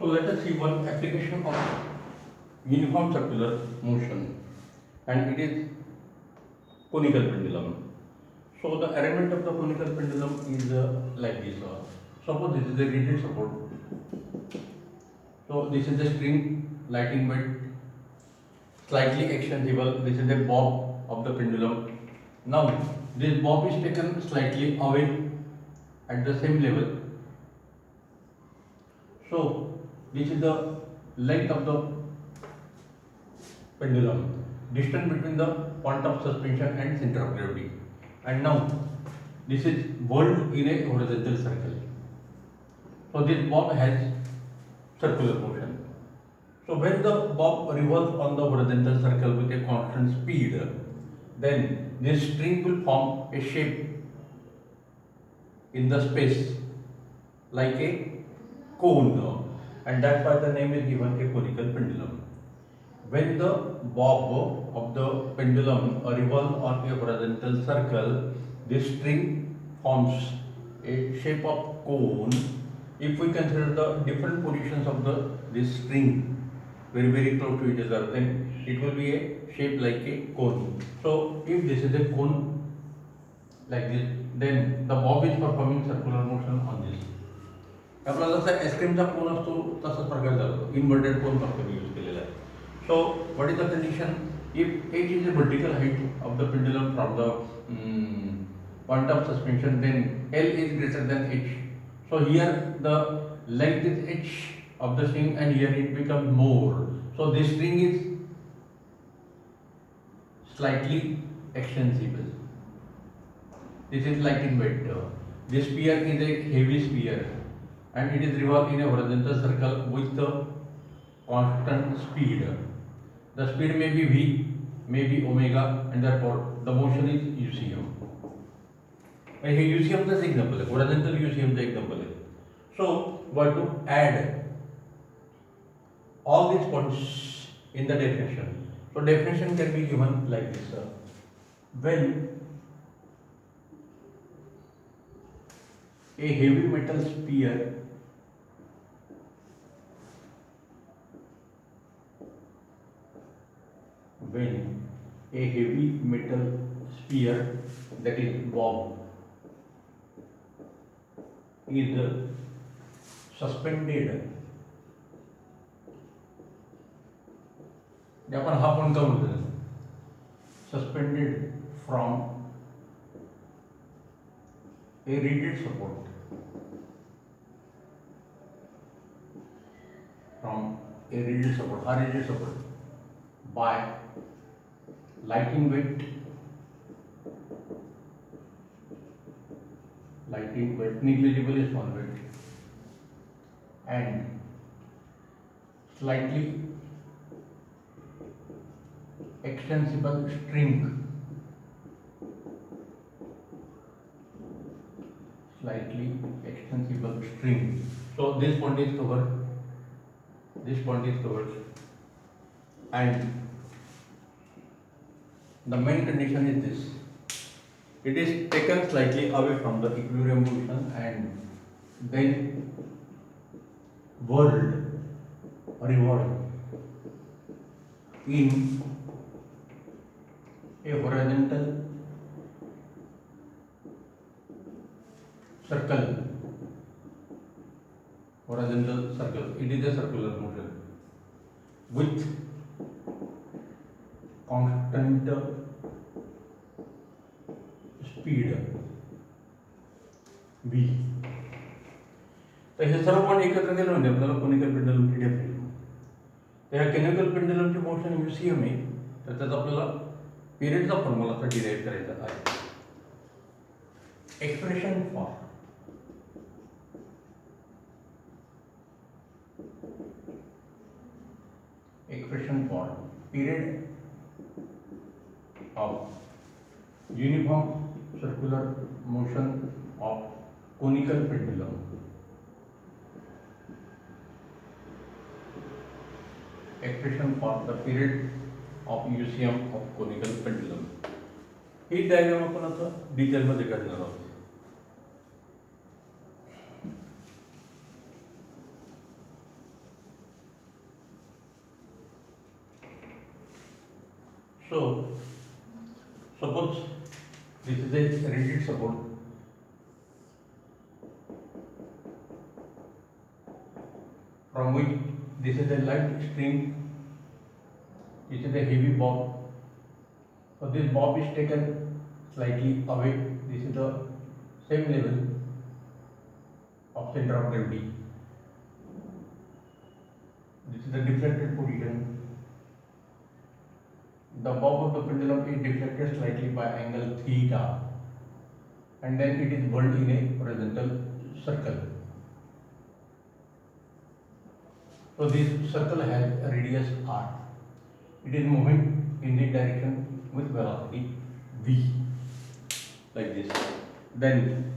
So let us see one application of uniform circular motion, and it is conical pendulum. So the arrangement of the conical pendulum is like this. Suppose this is a rigid support. So this is the string lighting weight, slightly extensible. This is the bob of the pendulum. Now this bob is taken slightly away at the same level. So this is the length of the pendulum, distance between the point of suspension and center of gravity. And now this is whirled in a horizontal circle. So this bob has circular motion. So when the bob revolves on the horizontal circle with a constant speed, then this string will form a shape in the space like a cone, and that's why the name is given a conical pendulum. When the bob of the pendulum revolves on a horizontal circle, this string forms a shape of cone. If we consider the different positions of this string very close to each other, then it will be a shape like a cone. So if this is a cone like this, then the bob is performing circular motion on this. आपला जसा आईस्क्रीमचा कोन असतो तसाच प्रकार झाला, inverted कोन फक्त use केलेला आहे. So what is the condition? If h is the vertical height of the pendulum from the point of suspension, then L is greater than h. So here the length is h of the string, and here it becomes more. So this string is slightly extensible. This is light in weight. This sphere is a heavy sphere, and it is revolved in a horizontal circle with the constant speed. The speed may be v, may be omega, and therefore the motion is UCM. And here UCM is example, horizontal UCM is example. So we have to add all these points in the definition. So definition can be given like this. When a heavy metal sphere that is bob is suspended, आपण हा पण का बोलतो, suspended from a rigid support, a rigid support by lighting weight, negligibly small weight, and slightly extensible string, So this point is covered, and the main condition is this: it is taken slightly away from the equilibrium position and then revolved in a horizontal circle. It is a circular motion with constant speed v. तर हे सर्व point एकत्र केलं म्हणजे आपल्याला conical पेंडुलमची definition. तर ह्या conical पेंडुलमची motion UCM आहे, तर त्याचा आपल्याला पिरियडचा फॉर्म्युला आता डिराईव्ह करायचा आहे. Expression for period of uniform circular motion of conical pendulum. Expression for the period of UCM of conical pendulum. He diagram आपण आता डिटेल मध्ये काढणार आहोत. So suppose this is a rigid support from which this is a light string, this is a heavy bob. So this bob is taken slightly away. This is the same level of center of gravity. This is the deflected position. The bob of the pendulum is deflected slightly by angle theta, and then it is whirled in a horizontal circle. So this circle has a radius r. It is moving in the direction with velocity v, like this. Then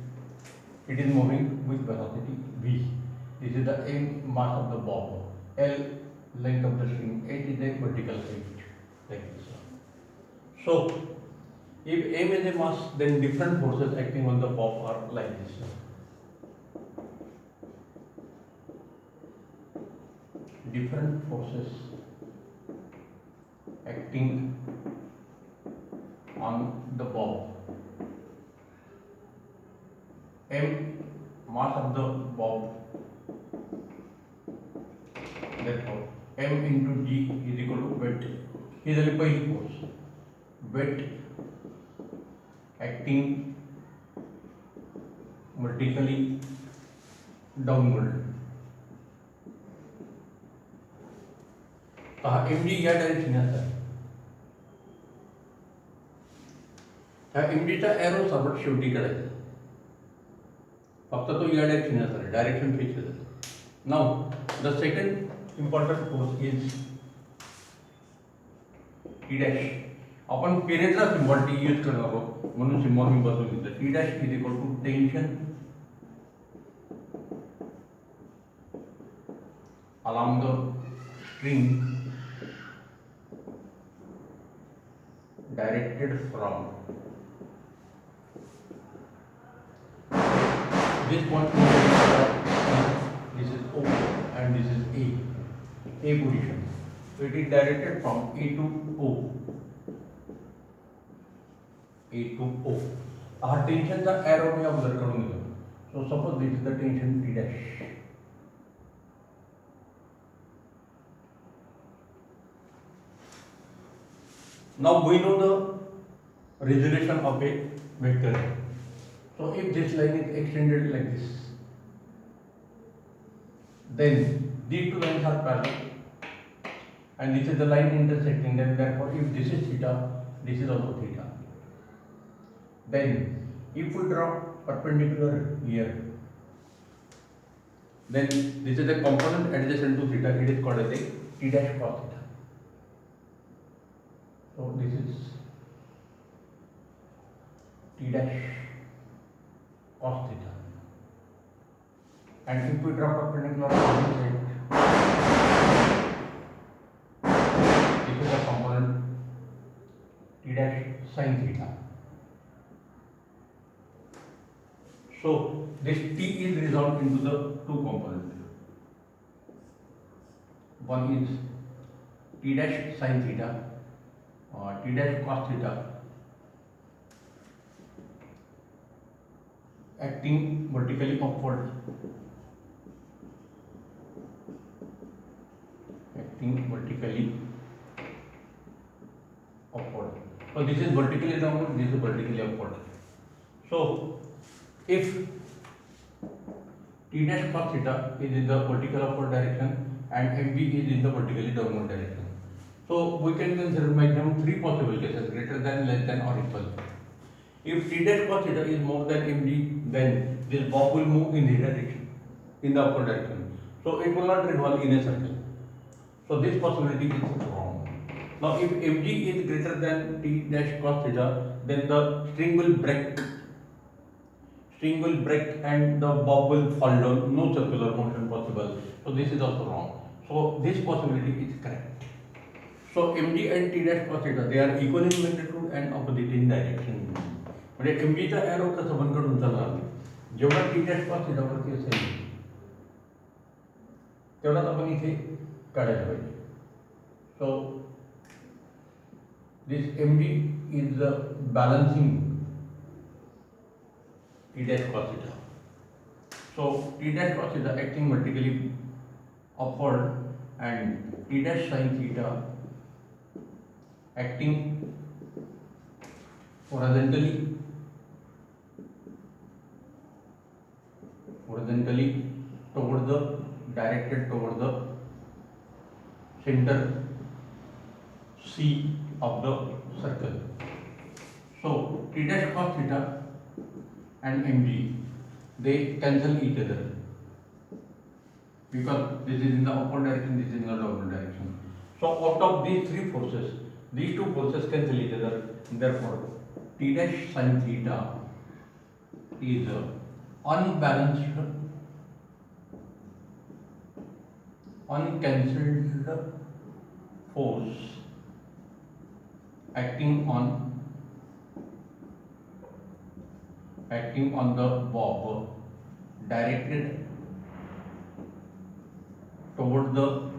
it is moving with velocity v. This is the m mass of the bob. L length of the string. H is the vertical height, like this. So if m is a mass, then different forces acting on the bob are like this. Different forces acting on the bob. M mass of the bob. Therefore, m into g is equal to weight. Here is the पहिली force. Weight acting vertically downward. तर हा mg या डायरेक्शनात आहे. हा mgचा arrow सर्वात शेवटी काढायचा. फक्त तो या डायरेक्शनात आहे, डायरेक्शन फिक्स आहे. Now the second important force is T dash. आपण पिरियडचा सिम्बॉल टी यूज करणार आहोत, म्हणून सिम्बॉल मी बदलून घेतला. T dash is equal to tension along the string directed from this point to this is O and this is A position. So it is directed from A to O. हा टेन्शनचा arrow मी observe करून घेतो. So suppose this is the tension T dash. Now we know the resolution of a vector. So if this line is extended like this, then these two lines are parallel, and this is the line intersecting them. Therefore, if this is theta, this is also theta. Then, if we draw perpendicular here, then this is a component adjacent to theta. It is called as a t dash cos theta. So this is t dash cos theta, and if we draw perpendicular on this side, this is a component t dash sin theta. So this t is resolved into the two components. One is t dash sin theta, t dash cos theta, acting vertically upward, So this is vertically downward, this is vertically upward. So if t dash cos theta is in the vertical upward direction and mg is in the vertically downward direction, so we can consider maximum three possible cases: greater than, less than, or equal. If t dash cos theta is more than mg, then this bob will move in the direction, in the upward direction. So it will not revolve in a circle. So this possibility is wrong. Now if mg is greater than t dash cos theta, then the string will break. And the bob will fall down. No circular motion possible. So this is also wrong. So this possibility is correct. So mg and t dash cos theta, they are equal in magnitude and opposite in direction. म्हणजे mg चा arrow कसा बनकडून चालणार, जेवढा t dash cos theta वरती असेल तेवढाच आपण इथे काढायला पाहिजे. सो This mg is the balancing t dash cos theta. So t dash cos theta acting vertically upward and t dash sin theta acting horizontally toward the directed toward the center C of the circle. So t dash cos theta and mg, they cancel each other because this is in the upward direction, this is in the downward direction. So out of these three forces, these two forces cancel each other. Therefore, t dash sin theta is a unbalanced, uncancelled force acting on the bob directed toward the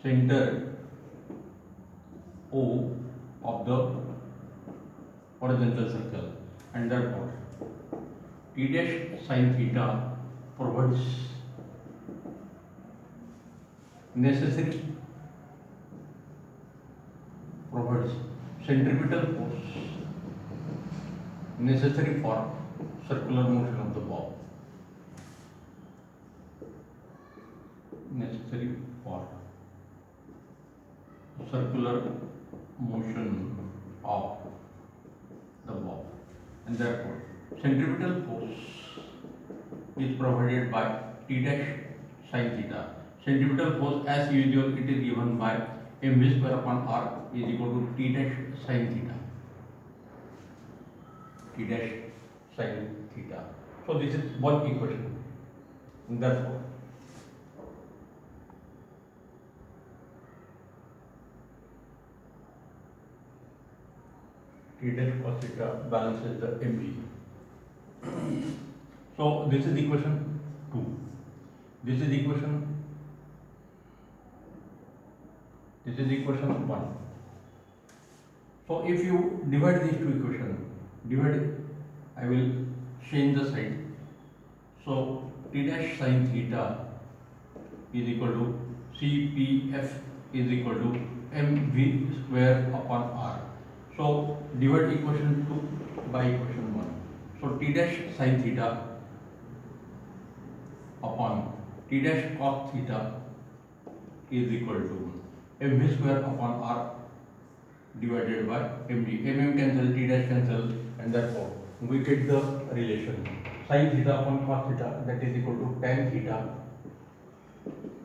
center O of the horizontal circle, and therefore t dash sin theta provides centripetal force necessary for circular motion of the bob. Necessary for circular motion of the bob, and therefore centripetal force is provided by t dash sin theta. Centripetal force, as usual, it is given by mv square upon r is equal to t dash sin theta. T dash sin theta. So this is one equation. And therefore, t dash cos theta balances the mg. So this is equation 2. This is equation 1. So if you divide these two equations, I will change the side. So t dash sin theta is equal to CPF is equal to mv square upon r. So divide equation 2 by equation 1. So t dash sin theta upon t dash cos theta is equal to mv square upon r divided by mg. Mm cancel, t dash cancel, and therefore we get the relation sin theta upon cos theta, that is equal to tan theta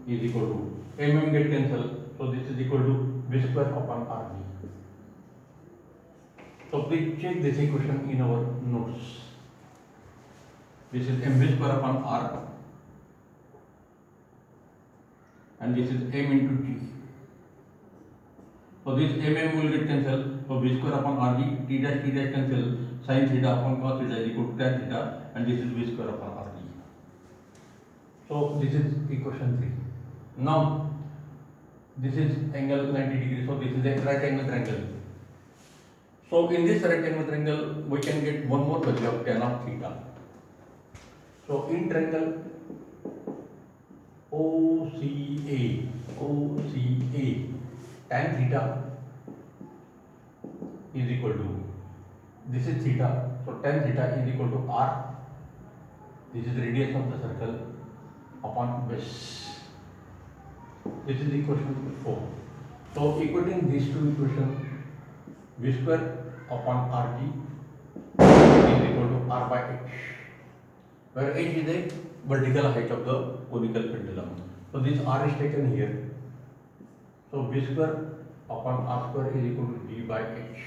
is equal to get cancel, so this is equal to v square upon rg. So please check this equation in our notes. This is mv square upon r and this is m into g. So this will get cancelled. So v square upon rg, t dash cancel, sin theta upon cos theta is equal to tan theta, and this is v square upon rg. So this is equation 3. Now this is angle 90 degrees. So this is a right angle triangle. So in this right angle triangle, we can get one more value of tan of theta. So in triangle OCA, tan theta is equal to, this is theta, so tan theta is equal to r, this is radius of the circle, upon base. This is equation 4. So equating these two equations, v square upon rg is equal to r by h, where h is a vertical height of the conical pendulum. So this r is taken here. So v square upon r square is equal to g by h.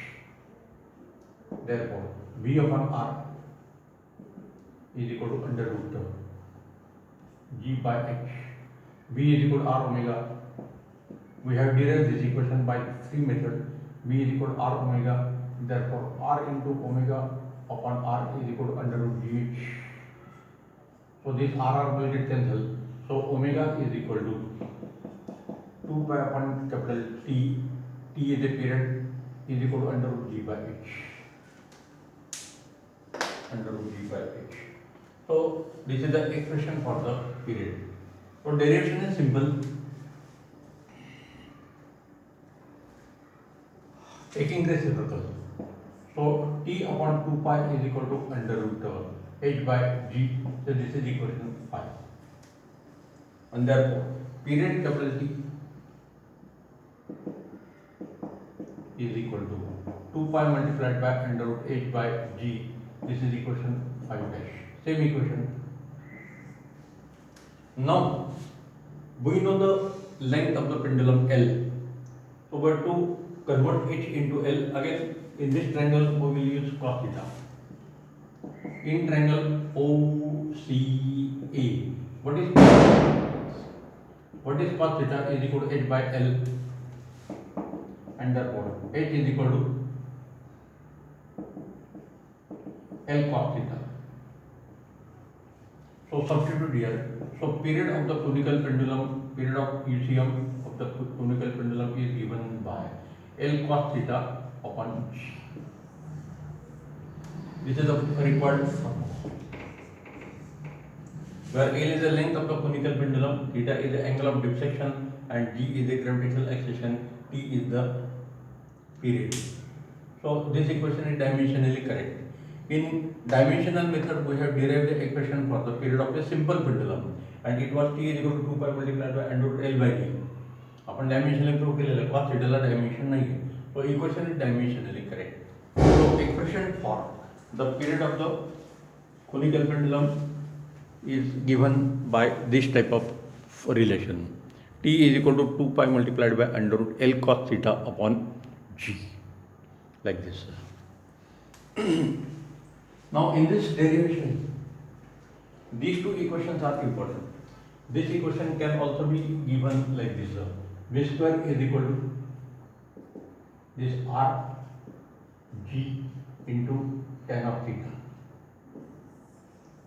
Therefore, v upon r is equal to under root g by h. V is equal to r omega. We have derived this equation by 3 methods. V is equal to r omega. Therefore, r into omega upon r is equal to under root gh. So this r will get cancelled. So omega is equal to 2 pi upon capital T T is a period is equal to under root G by H. Under root G by H. So this is the expression for the period. So derivation is simple. Taking the reciprocal. So T upon 2 pi is equal to under root H by G. So this is equation 5. And therefore period capital T is equal to 2 pi multiplied by under root H by G. This is equation 5 dash. Same equation. Now we know the length of the pendulum L. So we have to convert H into L. Again in this triangle we will use cos theta. In triangle OCA, what is cos theta is equal to H by L, and therefore H is equal to L cos theta. So substitute here. So period of the conical pendulum, period of UCM of the conical pendulum is given by L cos theta upon G. This is the required formula. Where L is the length of the conical pendulum, theta is the angle of deflection, and G is the gravitational acceleration, T is the period. So this equation is dimensionally correct. In dimensional method, we have derived the equation for the period of a simple pendulum, and it was T is equal to 2 pi multiplied by under root L by D. Upon dimensionally prove केलेलं आहे, cos theta ला dimension नाही आहे, so equation is dimensionally correct. So expression for the period of the conical pendulum is given by this type of relation. T is equal to 2 pi multiplied by under root L cos theta upon G, like this. Now in this derivation, these two equations are important. This equation can also be given like this. V square is equal to this R G into tan of theta.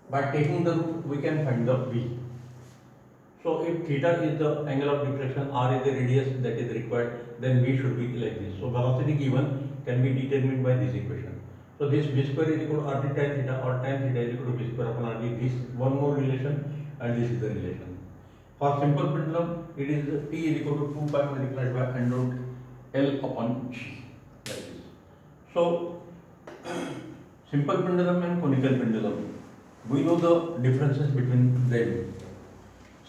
By taking the root, we can find the V. So if theta is the angle of deflection, R is the radius that is required, then V should be like this. So velocity given can be determined by this equation. So this V square is equal to RT tan theta, or tan theta is equal to V square upon RT. This one more relation, and this is the relation. For simple pendulum, it is T is equal to 2 pi multiplied by under root L upon G, like this. So simple pendulum and conical pendulum, we know the differences between them.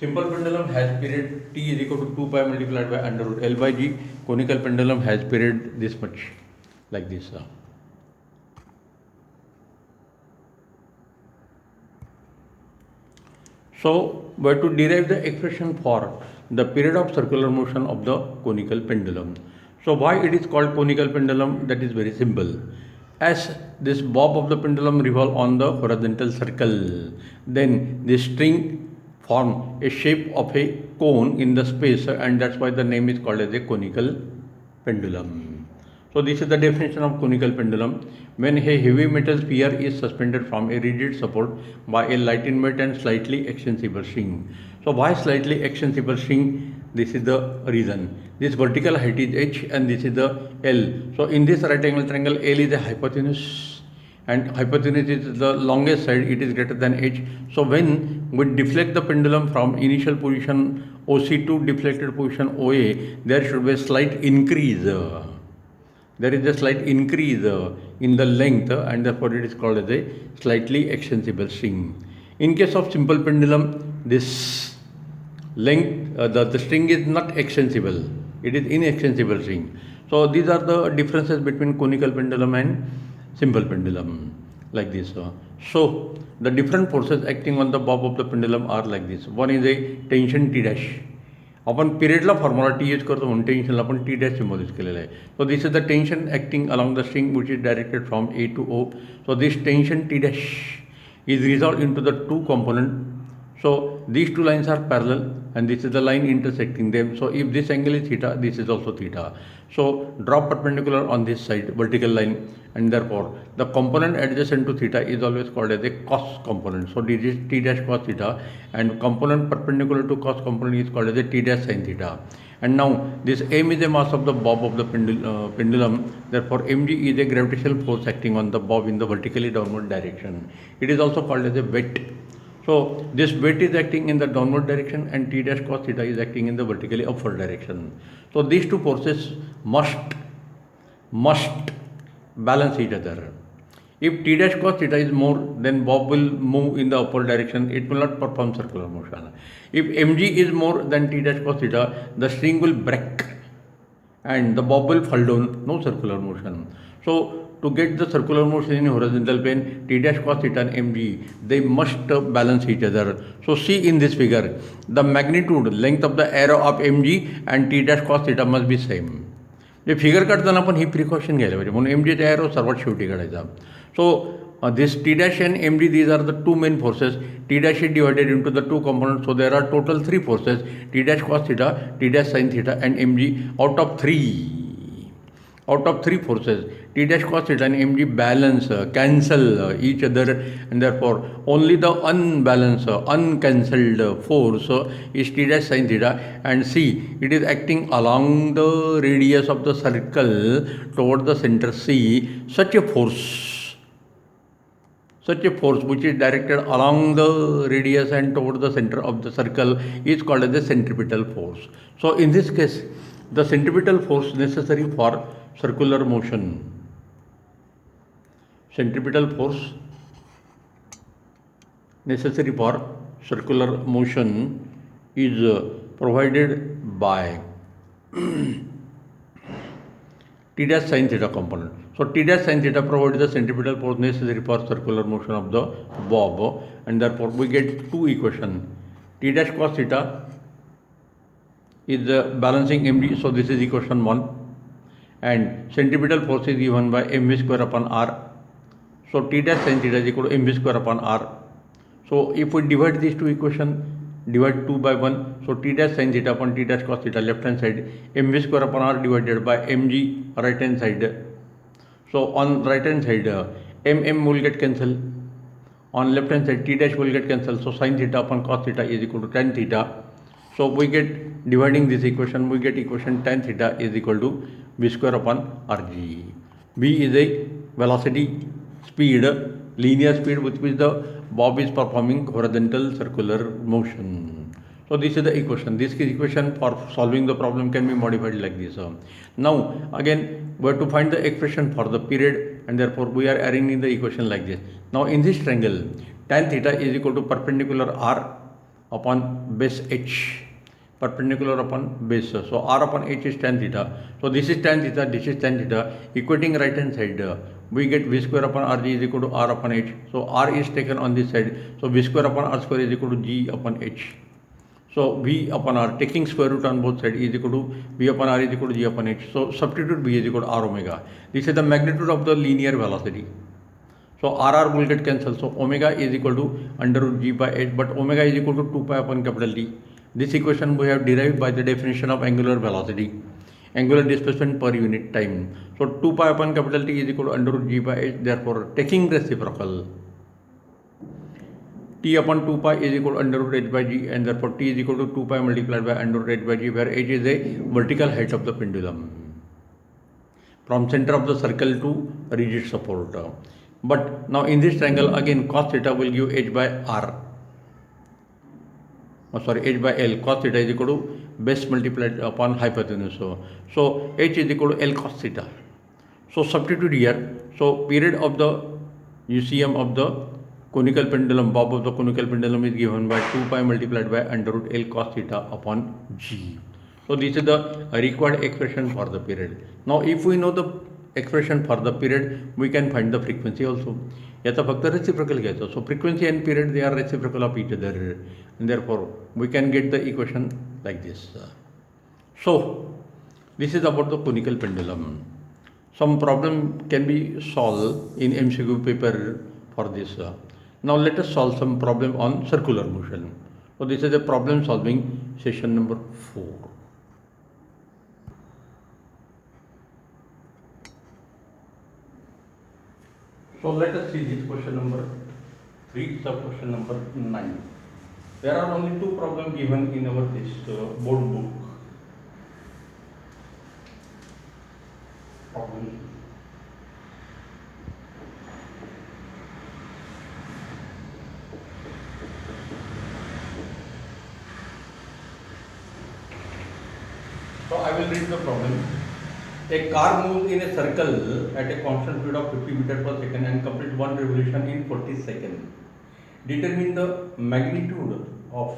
Simple pendulum has period T is equal to 2 pi multiplied by under root L by G. Conical pendulum has period this much, like this. So we have to derive the expression for the period of circular motion of the conical pendulum. So why it is called conical pendulum? That is very simple. As this bob of the pendulum revolve on the horizontal circle, then the string form a shape of a cone in the space, and that's why the name is called as a conical pendulum. So this is the definition of conical pendulum. When a heavy metal sphere is suspended from a rigid support by a lightened weight and slightly extensible string. So why slightly extensible string? This is the reason. This vertical height is h and this is the L. So in this right angle triangle, L is the hypotenuse and hypotenuse is the longest side, it is greater than h. So when we deflect the pendulum from initial position OC to deflected position OA, there should be a slight increase. There is a slight increase in the length, and therefore it is called as a slightly extensible string. In case of simple pendulum, this length, the string is not extensible, it is inextensible string. So these are the differences between conical pendulum and simple pendulum, like this. So the different forces acting on the bob of the pendulum are like this. One is a tension T dash. आपण पिरियडला formula T use करतो म्हणून टेन्शनला आपण T dash symbol use केलेलं आहे. So this is the tension acting along the string which is directed from A to O. So this tension T dash is resolved into the two component. So these two lines are parallel and this is the line intersecting them. So if this angle is theta, this is also theta. So draw perpendicular on this side, vertical line, and therefore the component adjacent to theta is always called as a cos component. So this is t dash cos theta, and component perpendicular to cos component is called as a t dash sin theta. And now this m is the mass of the bob of the pendulum. Therefore, mg is a gravitational force acting on the bob in the vertically downward direction. It is also called as a weight. So this weight is acting in the downward direction and t dash cos theta is acting in the vertically upward direction. So these two forces must balance each other. If t dash cos theta is more, then bob will move in the upward direction. It will not perform circular motion. If mg is more than t dash cos theta, the string will break and the bob will fall down. No circular motion. So to get the circular motion in horizontal plane, t dash cos theta and mg, they must balance each other. So see in this figure, the magnitude, length of the arrow of mg and t dash cos theta must be same. J figure काढताना पण ही precaution घ्यायला पाहिजे म्हणून M जीचा arrow सर्वात शेवटी काढायचा. सो this t dash and mg, these are the two main forces. T dash is divided into the two components, so there are total three forces: t dash cos theta, t dash sin theta, and mg. Out of three forces, t dash cos theta and mg balance, cancel each other, and therefore only the unbalanced, uncancelled force is t dash sin theta. And see, it is acting along the radius of the circle toward the center C. Such a force which is directed along the radius and toward the center of the circle is called as the centripetal force. So in this case, the centripetal force necessary for circular motion is provided by t dash sin theta component. So t dash sin theta provides the centripetal force necessary for circular motion of the bob, and therefore we get two equations. T dash cos theta is balancing mg, so this is equation 1, and centripetal force is given by mv square upon r. So t dash sin theta is equal to mv square upon r. So if we divide these two equations, divide 2 by 1, so t dash sin theta upon t dash cos theta left hand side, mv square upon r divided by mg right hand side. So on right hand side, mm will get cancelled. On left hand side, t dash will get cancelled. So sin theta upon cos theta is equal to tan theta. So we get, dividing this equation, we get equation tan theta is equal to v square upon rg. V is a velocity, speed, linear speed with which the bob is performing horizontal circular motion. So this is the equation. This equation for solving the problem can be modified like this. Now again we have to find the expression for the period, and therefore we are arranging the equation like this. Now in this triangle, tan theta is equal to perpendicular r upon base h, perpendicular upon base. So r upon h is tan theta. So this is tan theta, this is tan theta. Equating right hand side, we get v square upon rg is equal to r upon h. So r is taken on this side. So v square upon r square is equal to g upon h. So v upon r, taking square root on both sides, is equal to v upon r is equal to g upon h. So substitute v is equal to r omega. This is the magnitude of the linear velocity. So r will get cancelled. So omega is equal to under root g by h, but omega is equal to 2 pi upon capital T. This equation we have derived by the definition of angular velocity, angular displacement per unit time. So 2 pi upon capital T is equal to under root g by h. Therefore, taking reciprocal, t upon 2 pi is equal to under root h by g, and therefore t is equal to 2 pi multiplied by under root h by g, where h is a vertical height of the pendulum from center of the circle to rigid support. But now in this triangle again cos theta will give h by r. H by L. Cos theta is equal to base multiplied upon hypotenuse. So h is equal to L cos theta. So substitute here. So period of the UCM of the conical pendulum, bob of the conical pendulum is given by 2 pi multiplied by under root L cos theta upon g. So this is the required expression for the period. Now if we know the expression for the period, we can find the frequency also. याचा फक्त reciprocal घ्यायचा. So frequency and period, they are reciprocal of each other, and therefore we can get the equation like this. So this is about the conical pendulum. Some problem can be solved in MCQ paper for this. Now let us solve some problem on circular motion. So this is a problem solving session number 4. So let us see this question number 3, sub question number 9. There are only 2 problems given in our this board book. will read the problem. A car moves in a circle at a constant speed of 50 meters per second and completes one revolution in 40 seconds. Determine the magnitude of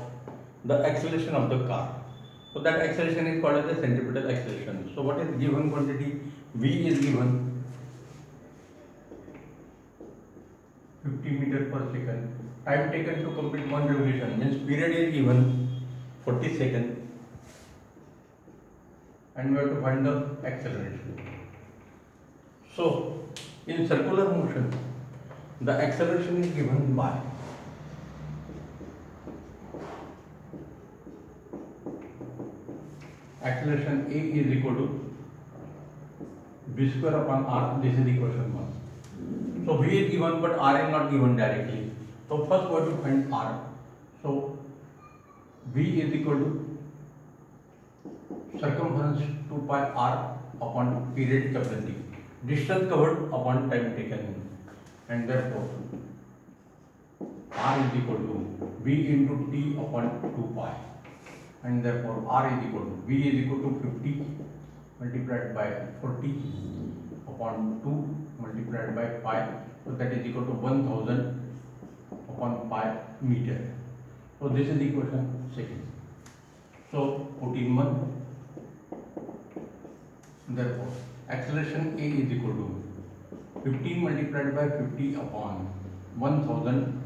the acceleration of the car. So that acceleration is called as the centripetal acceleration. So what is given quantity? V is given 50 meters per second. Time taken to complete one revolution means period is given 40 seconds. And we have to find the acceleration. So, in circular motion, the acceleration is given by acceleration A is equal to V square upon R. This is equation 1. So, V is given but R is not given directly. So, first we have to find R. So, V is equal to circumference 2 pi r upon period capacity, distance covered upon time taken, and therefore r is equal to v into t upon 2 pi, and therefore r is equal to v is equal to 50 multiplied by 40 upon 2 multiplied by pi, so that is equal to 1000 upon pi meter. So this is equation second. So put in 1. Therefore, acceleration A is equal to 15 multiplied by 50 upon 1000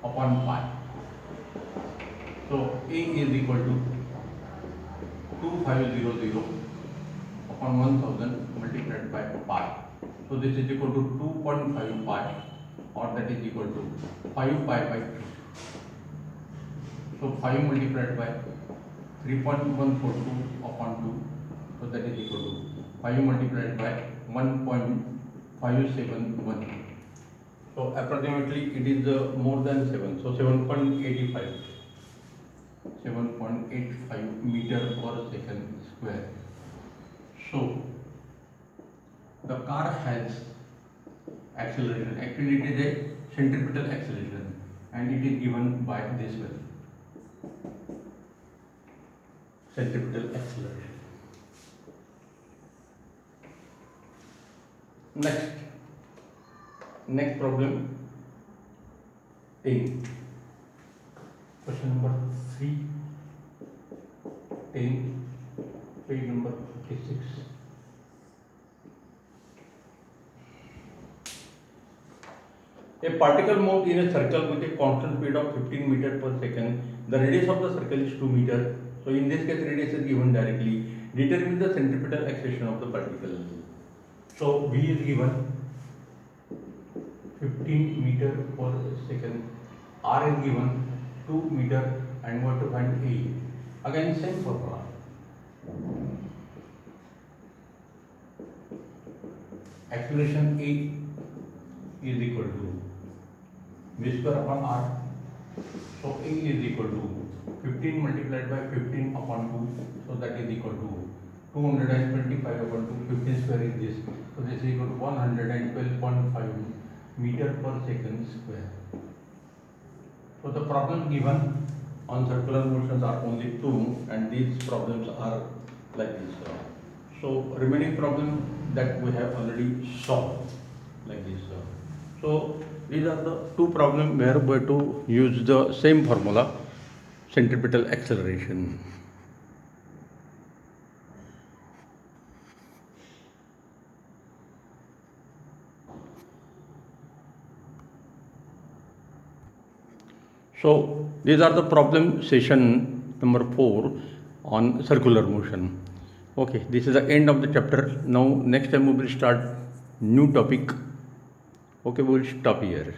upon pi. So, A is equal to 2500 upon 1000 multiplied by pi. So, this is equal to 2.5 pi, or that is equal to 5 pi by 2. So, 5 multiplied by 3.142 upon 2. So that is equal to 5 multiplied by 1.571. So approximately it is more than 7. So 7.85 meter per second square. So the car has acceleration. Actually it is a centripetal acceleration and it is given by this way. Centripetal acceleration. Next problem 10. Question number 3, 10, page number 56. A particle moves in a circle with a constant speed of 15 meters per second. The radius of the circle is 2 meters. So in this case radius is given directly. Determine the centripetal acceleration of the particle. So V is given 15 meter per second, R is given 2 meter, and we have to find A. Again same formula. Acceleration A is equal to V square upon R. So A is equal to 15 multiplied by 15 upon 2. So that is equal to 225 upon 2. 15 square is this. So this is equal to 112.5 meter per second square. So the problem given on circular motions are only 2, and these problems are like this. So remaining problem that we have already solved like this. So these are the 2 problems where we have to use the same formula, centripetal acceleration. So these are the problem session number 4 on circular motion. Okay, this is the end of the chapter. Now next time we will start new topic. Okay, we will stop here.